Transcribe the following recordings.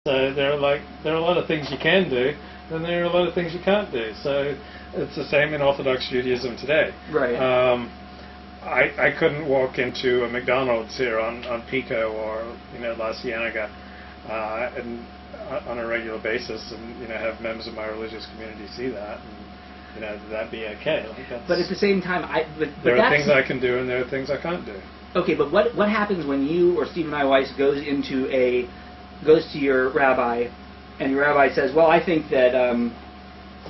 So there are a lot of things you can do, and there are a lot of things you can't do. So it's the same in Orthodox Judaism today. Right. I couldn't walk into a McDonald's here on Pico or La Cienega and on a regular basis, and have members of my religious community see that, and that'd be okay. But at the same time, there are things I can do and there are things I can't do. Okay, but what happens when you or Stephen I. Weiss goes to your rabbi, and your rabbi says, well, I think that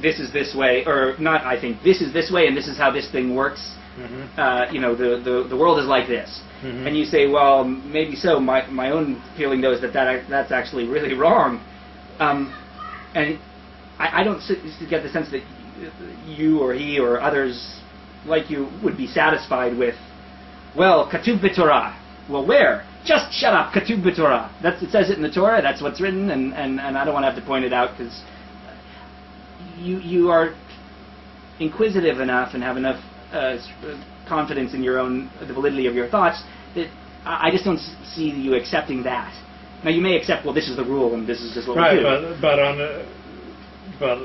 this is this way, or not I think, this is this way, and this is how this thing works. Mm-hmm. The world is like this. Mm-hmm. And you say, well, maybe so. My own feeling, though, is that's actually really wrong. And I don't get the sense that you or he or others like you would be satisfied with, well, Katuv b'Torah. Well, where? Just shut up, Katuv b'Torah. It says it in the Torah, that's what's written, and I don't want to have to point it out, because you are inquisitive enough and have enough confidence in the validity of your thoughts that I just don't see you accepting that. Now, you may accept, well, this is the rule and this is just what we do. Right, but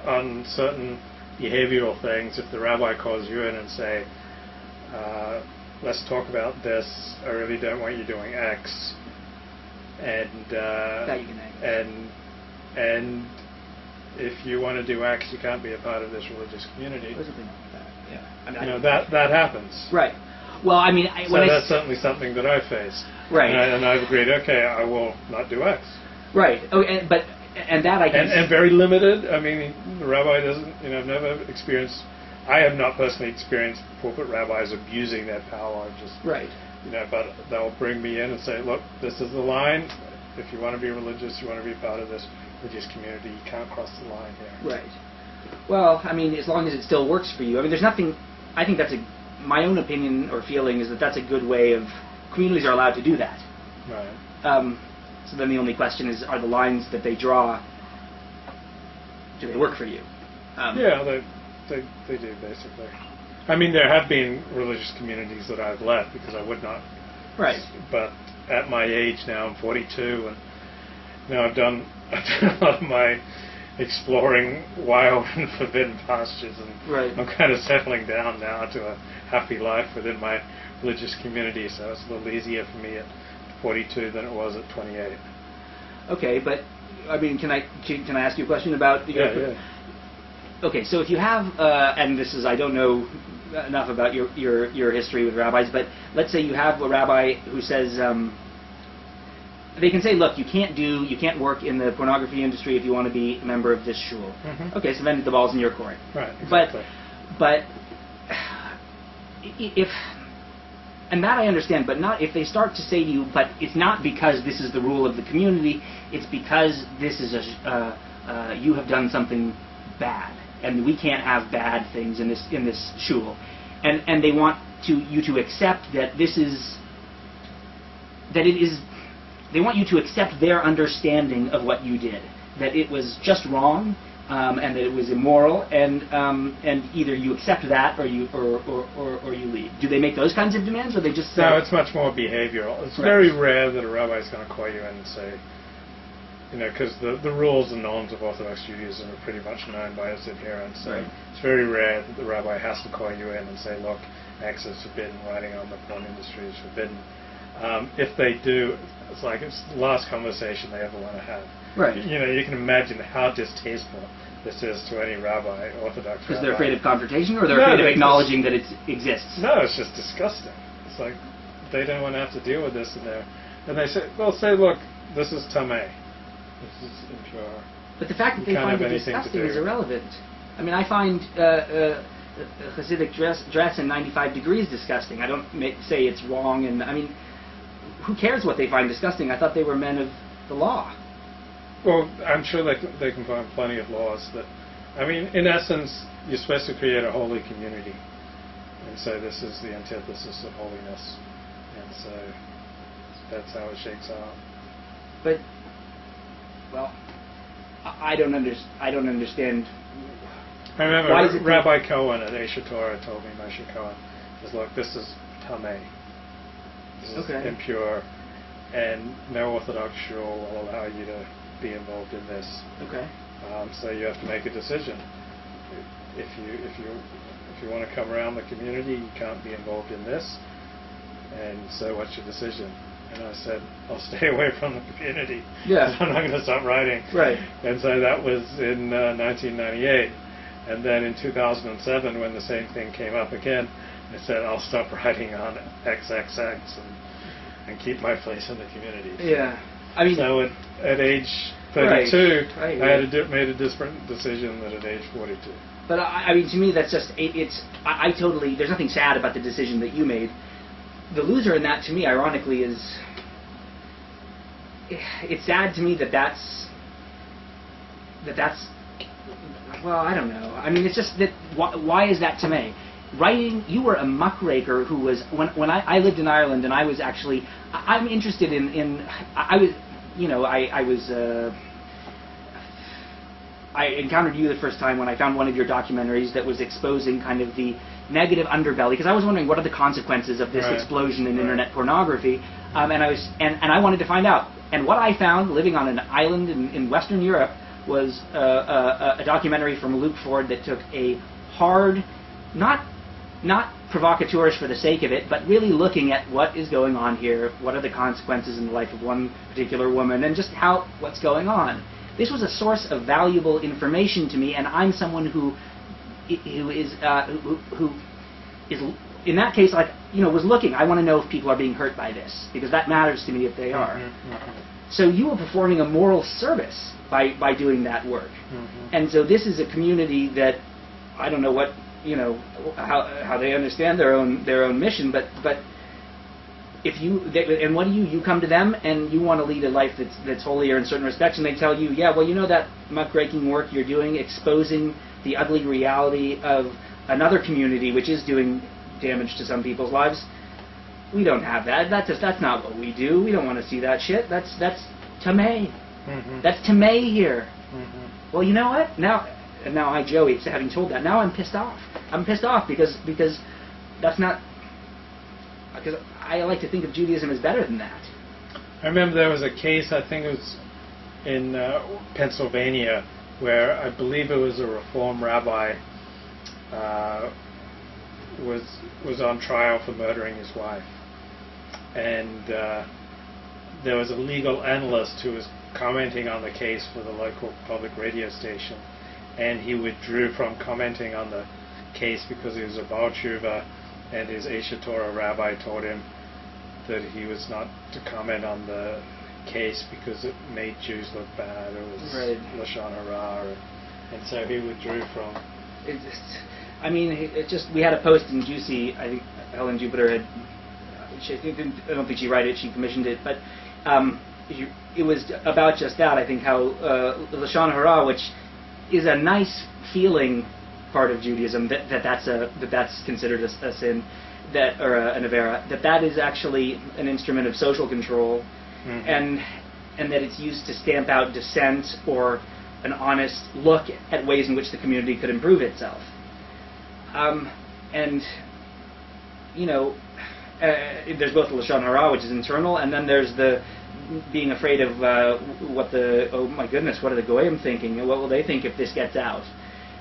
on certain behavioral things, if the rabbi calls you in and say, let's talk about this, I really don't want you doing X, and if you want to do X, you can't be a part of this religious community. That happens. Right. Well, I mean, that's certainly something that I faced. Right. And I've agreed. Okay, I will not do X. Right. Oh, that I can. And very limited. I mean, the rabbi doesn't. I've never experienced. I have not personally experienced pulpit rabbis abusing their power. Right. But they'll bring me in and say, look, this is the line. If you want to be religious, you want to be part of this religious community, you can't cross the line here. Right. Well, I mean, as long as it still works for you. I mean, there's nothing. I think my own opinion or feeling is that that's a good way of. Communities are allowed to do that. Right. So then the only question is, are the lines that they draw, do they work for you? Yeah, they do, basically. I mean, there have been religious communities that I've left because I would not. Right. But at my age now, I'm 42, and now I've done a lot of my exploring wild and forbidden pastures, and right. I'm kind of settling down now to a happy life within my religious community, so it's a little easier for me at 42 than it was at 28. Okay, but I mean, can I ask you a question about? Yeah. Okay, so if you have, and this is, I don't know enough about your history with rabbis, but let's say you have a rabbi who says, they can say, look, you can't work in the pornography industry if you want to be a member of this shul. Mm-hmm. Okay, so then the ball's in your court. Right, exactly. But and that I understand, but not if they start to say to you, but it's not because this is the rule of the community, it's because this is you have done something bad, and we can't have bad things in this shul, and they want you to accept that they want you to accept their understanding of what you did, that it was just wrong, and that it was immoral, and either you accept that or you leave. Do they make those kinds of demands, or they just say? No, it's much more behavioral. It's very rare that a rabbi is going to call you in and say, because the rules and norms of Orthodox Judaism are pretty much known by its adherents. So it's very rare that the rabbi has to call you in and say, look, X is forbidden, writing on the porn industry is forbidden. If they do, it's like it's the last conversation they ever want to have. Right. You can imagine how distasteful this is to any rabbi, Orthodox rabbi. Because they're afraid of confrontation, or they're afraid of acknowledging that it exists? No, it's just disgusting. It's like they don't want to have to deal with this in there. And they'll say, look, this is tameh. This is impure. But the fact that they find it disgusting is irrelevant. I mean, I find Hasidic dress in 95 degrees disgusting. I don't say it's wrong, and I mean, who cares what they find disgusting? I thought they were men of the law. Well, I'm sure they can find plenty of laws that, I mean, in essence, you're supposed to create a holy community, and so this is the antithesis of holiness, and so that's how it shakes out. But, well, I don't understand. I remember Rabbi Cohen at Esher Torah told me, Moshe Cohen, says, look, this is tameh. This is impure, and no Orthodox shul will allow you to be involved in this. Okay. So you have to make a decision. If you want to come around the community, you can't be involved in this. And so what's your decision? And I said, I'll stay away from the community. Yeah. I'm not going to stop writing. Right. And so that was in 1998. And then in 2007, when the same thing came up again, I said, I'll stop writing on XXX and keep my place in the community. Yeah. I mean, so at age 32, right. I had made a different decision than at age 42. But I mean, to me, that's just I totally. There's nothing sad about the decision that you made. The loser in that, to me, ironically, is it's sad to me that's well, I don't know. I mean, it's just that why is that to me? Writing, you were a muckraker who was when I lived in Ireland, and I was actually I'm interested in I was I encountered you the first time when I found one of your documentaries that was exposing kind of the negative underbelly, because I was wondering what are the consequences of this explosion in internet pornography, and I wanted to find out. And what I found living on an island in Western Europe was a documentary from Luke Ford that took a hard, not provocateurs for the sake of it, but really looking at what is going on here, what are the consequences in the life of one particular woman, and just what's going on. This was a source of valuable information to me, and I'm someone who is in that case, like, was looking. I want to know if people are being hurt by this, because that matters to me if they are. So you were performing a moral service by doing that work, and so this is a community that I don't know what how they understand their own mission, but if and what do you come to them and you want to lead a life that's holier in certain respects, and they tell you, yeah, well, that muckraking work you're doing, exposing the ugly reality of another community which is doing damage to some people's lives. We don't have that. That's not what we do. We don't want to see that shit. That's Tamei. That's Tamei here. Well, you know what? Now I, Joey, having told that, now I'm pissed off. I'm pissed off because that's not. Because I like to think of Judaism as better than that. I remember there was a case, I think it was in Pennsylvania, where I believe it was a Reform rabbi was on trial for murdering his wife, and there was a legal analyst who was commenting on the case for the local public radio station, and he withdrew from commenting on the case because he was a Baal Tshuva, and his Torah rabbi told him that he was not to comment on the case because it made Jews look bad, or was Lashon Hara, and so he withdrew from. We had a post in Juicy. I think Helen Jupiter had. I don't think she wrote it. She commissioned it, but it was about just that. I think how Lashon Hara, which is a nice feeling part of Judaism, that's considered a sin, or an avera, that is actually an instrument of social control, and that it's used to stamp out dissent or an honest look at ways in which the community could improve itself. There's both the Lashon Hara, which is internal, and then there's the being afraid of what are the Goyim thinking, and what will they think if this gets out?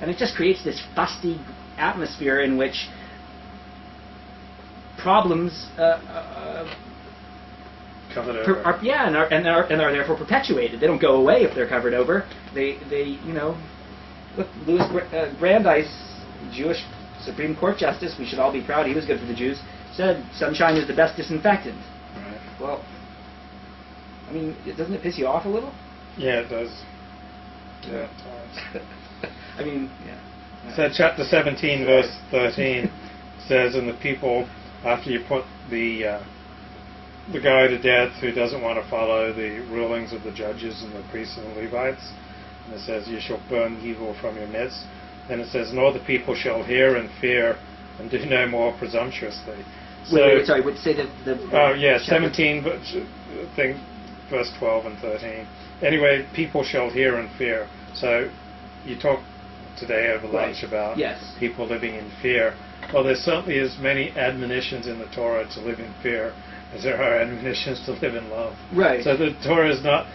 And it just creates this fusty atmosphere in which problems covered over. are therefore perpetuated. They don't go away if they're covered over. They look, Louis Brandeis, Jewish Supreme Court Justice, we should all be proud, he was good for the Jews, said sunshine is the best disinfectant. Right. Well, I mean, doesn't it piss you off a little? Yeah, it does. Yeah. I mean, yeah. So chapter 17, verse 13 says, "And the people, after you put the guy to death who doesn't want to follow the rulings of the judges and the priests and the Levites," and it says, "You shall burn evil from your midst." Then it says, "Nor the people shall hear and fear, and do no more presumptuously." So, wait, sorry, would say the 17, but I think verse 12 and 13. Anyway, people shall hear and fear. So you talk today over lunch about people living in fear. Well, there's certainly as many admonitions in the Torah to live in fear as there are admonitions to live in love. Right. So the Torah is not